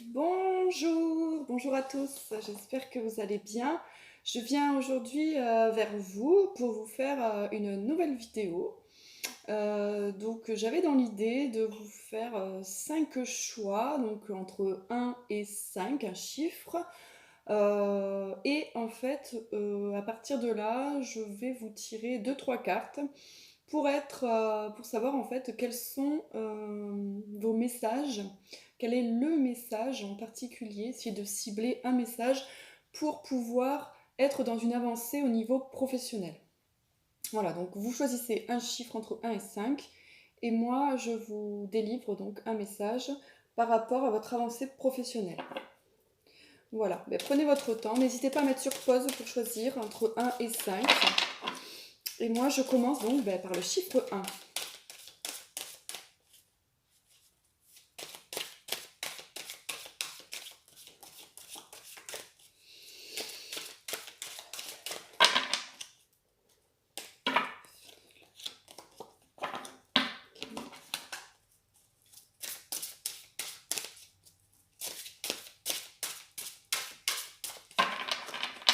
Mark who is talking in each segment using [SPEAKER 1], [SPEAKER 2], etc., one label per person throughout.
[SPEAKER 1] Bonjour à tous, j'espère que vous allez bien. Je viens aujourd'hui vers vous pour vous faire une nouvelle vidéo. Donc j'avais dans l'idée de vous faire 5 choix, donc entre 1 et 5, un chiffre. Et en fait, à partir de là, je vais vous tirer deux-trois cartes pour savoir en fait quels sont vos messages, quel est le message en particulier, essayer de cibler un message pour pouvoir être dans une avancée au niveau professionnel. Voilà, donc vous choisissez un chiffre entre 1 et 5 et moi je vous délivre donc un message par rapport à votre avancée professionnelle. Voilà, ben, prenez votre temps, n'hésitez pas à mettre sur pause pour choisir entre 1 et 5. Et moi je commence donc ben, par le chiffre 1.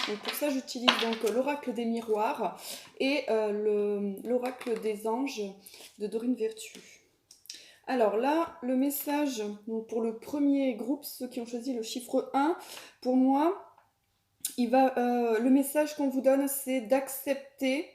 [SPEAKER 1] Donc pour ça, j'utilise donc l'oracle des miroirs et l'oracle des anges de Dorine Vertu. Alors là, le message donc pour le premier groupe, ceux qui ont choisi le chiffre 1, pour moi, le message qu'on vous donne, c'est d'accepter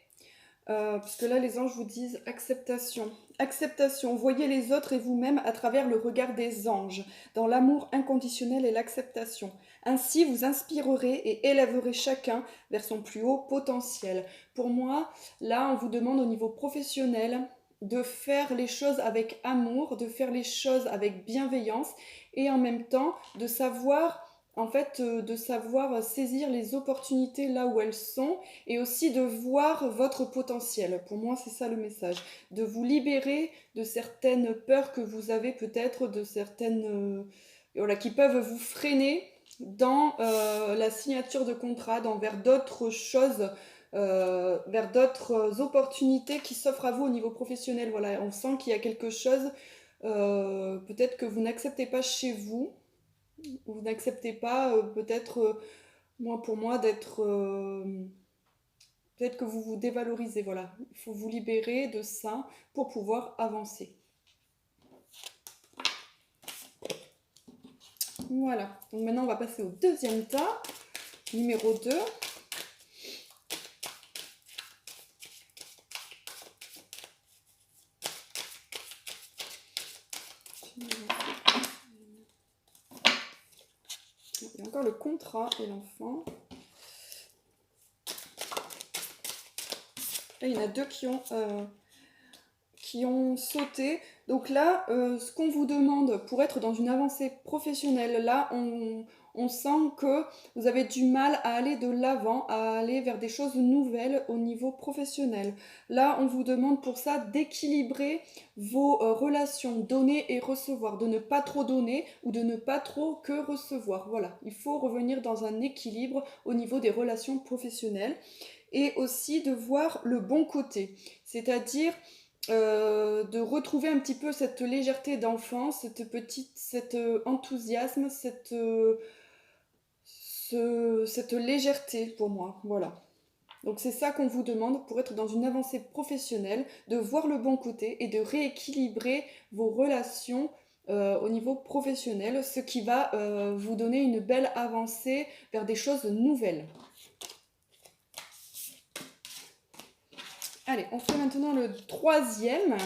[SPEAKER 1] puisque là, les anges vous disent acceptation. Acceptation, voyez les autres et vous-même à travers le regard des anges, dans l'amour inconditionnel et l'acceptation. Ainsi, vous inspirerez et élèverez chacun vers son plus haut potentiel. Pour moi, là, on vous demande au niveau professionnel de faire les choses avec amour, de faire les choses avec bienveillance et en même temps de savoir de savoir saisir les opportunités là où elles sont et aussi de voir votre potentiel. Pour moi, c'est ça le message. De vous libérer de certaines peurs que vous avez peut-être, de certaines voilà, qui peuvent vous freiner dans la signature de contrat, vers d'autres choses, vers d'autres opportunités qui s'offrent à vous au niveau professionnel. Voilà, on sent qu'il y a quelque chose peut-être que vous n'acceptez pas chez vous, vous n'acceptez pas peut-être, moi pour moi, d'être peut-être que vous vous dévalorisez, voilà. Il faut vous libérer de ça pour pouvoir avancer. Voilà. Donc maintenant, on va passer au deuxième tas, numéro 2. Il y a encore le contrat et l'enfant. Là, il y en a deux qui ont sauté. Donc là, ce qu'on vous demande pour être dans une avancée professionnelle, là, on sent que vous avez du mal à aller de l'avant, à aller vers des choses nouvelles au niveau professionnel. Là, on vous demande pour ça d'équilibrer vos relations, donner et recevoir, de ne pas trop donner ou de ne pas trop que recevoir. Voilà, il faut revenir dans un équilibre au niveau des relations professionnelles et aussi de voir le bon côté, c'est-à-dire de retrouver un petit peu cette légèreté d'enfant, cet enthousiasme, cette légèreté pour moi. Voilà. Donc c'est ça qu'on vous demande pour être dans une avancée professionnelle, de voir le bon côté et de rééquilibrer vos relations au niveau professionnel, ce qui va vous donner une belle avancée vers des choses nouvelles. Allez, on fait maintenant le troisième.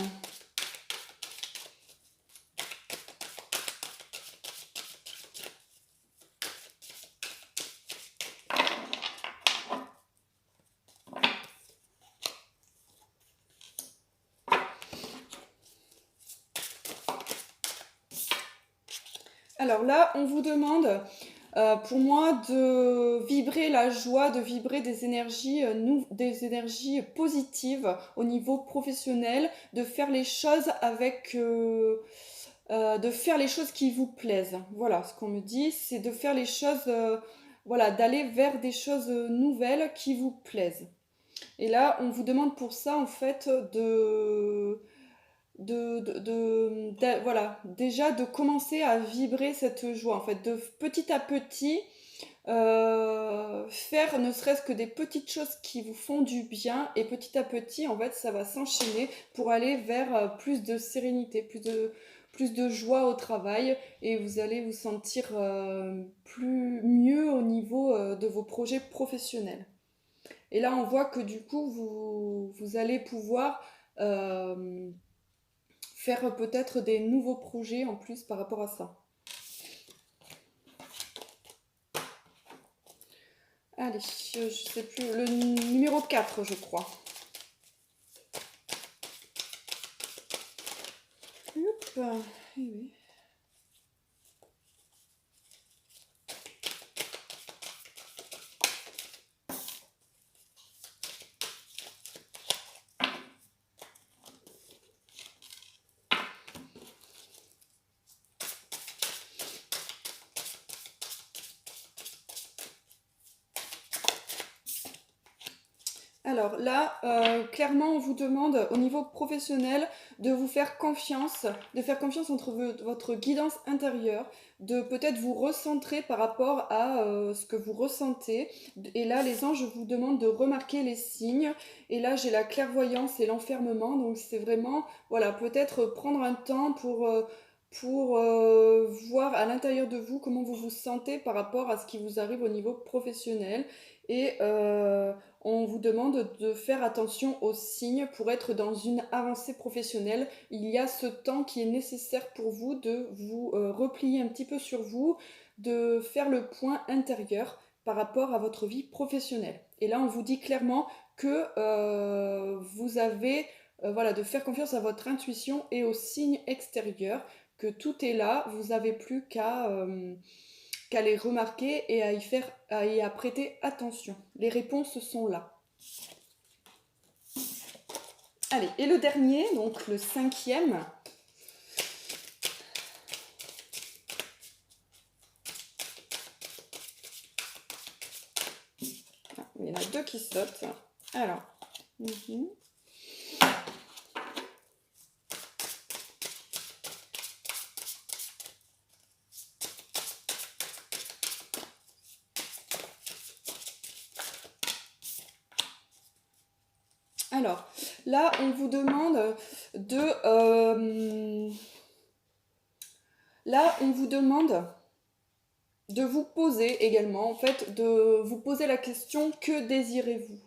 [SPEAKER 1] Alors là, on vous demande, pour moi, de vibrer la joie, de vibrer des énergies positives au niveau professionnel, de faire les choses de faire les choses qui vous plaisent. Voilà, ce qu'on me dit, c'est de faire les choses, voilà, d'aller vers des choses nouvelles qui vous plaisent. Et là, on vous demande pour ça, en fait, voilà, déjà de commencer à vibrer cette joie, en fait, de petit à petit faire ne serait-ce que des petites choses qui vous font du bien et petit à petit, en fait, ça va s'enchaîner pour aller vers plus de sérénité, plus de joie au travail et vous allez vous sentir mieux au niveau de vos projets professionnels. Et là, on voit que du coup, vous allez pouvoir euh, faire peut-être des nouveaux projets en plus par rapport à ça. Allez, je sais plus, le numéro 4, je crois. Hop, eh oui. Alors là, clairement, on vous demande au niveau professionnel de vous faire confiance, de faire confiance entre votre guidance intérieure, de peut-être vous recentrer par rapport à ce que vous ressentez. Et là, les anges vous demandent de remarquer les signes. Et là, j'ai la clairvoyance et l'enfermement. Donc c'est vraiment, voilà, peut-être prendre un temps pour voir à l'intérieur de vous comment vous vous sentez par rapport à ce qui vous arrive au niveau professionnel. Et on vous demande de faire attention aux signes pour être dans une avancée professionnelle. Il y a ce temps qui est nécessaire pour vous de vous replier un petit peu sur vous, de faire le point intérieur par rapport à votre vie professionnelle. Et là, on vous dit clairement que vous avez voilà, de faire confiance à votre intuition et aux signes extérieurs, que tout est là, vous n'avez plus qu'à les remarquer et à y prêter attention. Les réponses sont là. Allez, et le dernier, donc le 5e. Il y en a 2 qui sautent. Alors. Alors, là, on vous demande de... là, on vous demande de vous poser également, en fait, de vous poser la question: que désirez-vous?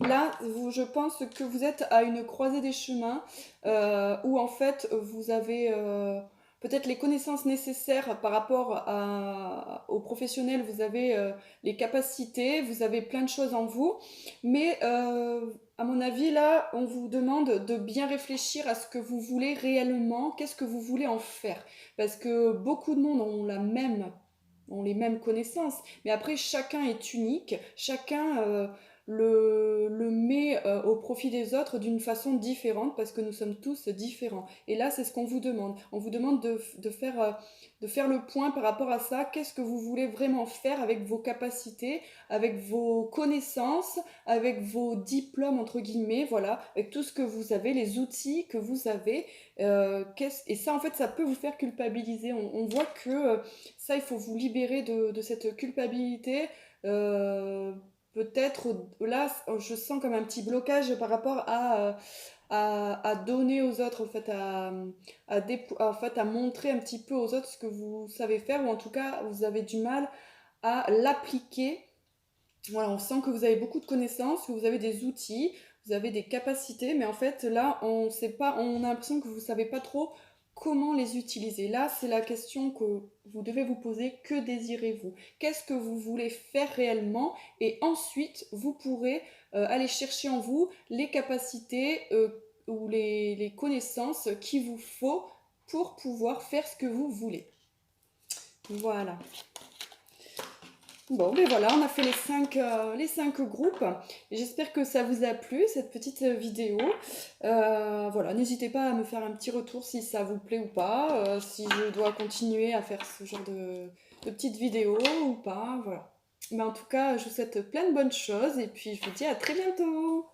[SPEAKER 1] Là, je pense que vous êtes à une croisée des chemins où en fait vous avez peut-être les connaissances nécessaires par rapport aux professionnels, vous avez les capacités, vous avez plein de choses en vous, mais à mon avis là, on vous demande de bien réfléchir à ce que vous voulez réellement, qu'est-ce que vous voulez en faire, parce que beaucoup de monde ont les mêmes connaissances, mais après chacun est unique, chacun le met au profit des autres d'une façon différente parce que nous sommes tous différents. Et là, c'est ce qu'on vous demande. On vous demande de faire le point par rapport à ça. Qu'est-ce que vous voulez vraiment faire avec vos capacités, avec vos connaissances, avec vos diplômes, entre guillemets, voilà, avec tout ce que vous avez, les outils que vous avez. Et ça, en fait, ça peut vous faire culpabiliser. On voit que ça, il faut vous libérer de cette culpabilité. Peut-être là, je sens comme un petit blocage par rapport à donner aux autres, en fait, en fait, à montrer un petit peu aux autres ce que vous savez faire, ou en tout cas, vous avez du mal à l'appliquer. Voilà, on sent que vous avez beaucoup de connaissances, que vous avez des outils, vous avez des capacités, mais en fait, là, on sait pas, on a l'impression que vous ne savez pas trop comment les utiliser. Là, c'est la question que vous devez vous poser: que désirez-vous? Qu'est-ce que vous voulez faire réellement? Et ensuite, vous pourrez aller chercher en vous les capacités ou les connaissances qu'il vous faut pour pouvoir faire ce que vous voulez. Voilà. Bon, ben voilà, on a fait les cinq groupes. J'espère que ça vous a plu, cette petite vidéo. Voilà, n'hésitez pas à me faire un petit retour si ça vous plaît ou pas, si je dois continuer à faire ce genre de petites vidéos ou pas, voilà. Mais en tout cas, je vous souhaite plein de bonnes choses et puis je vous dis à très bientôt.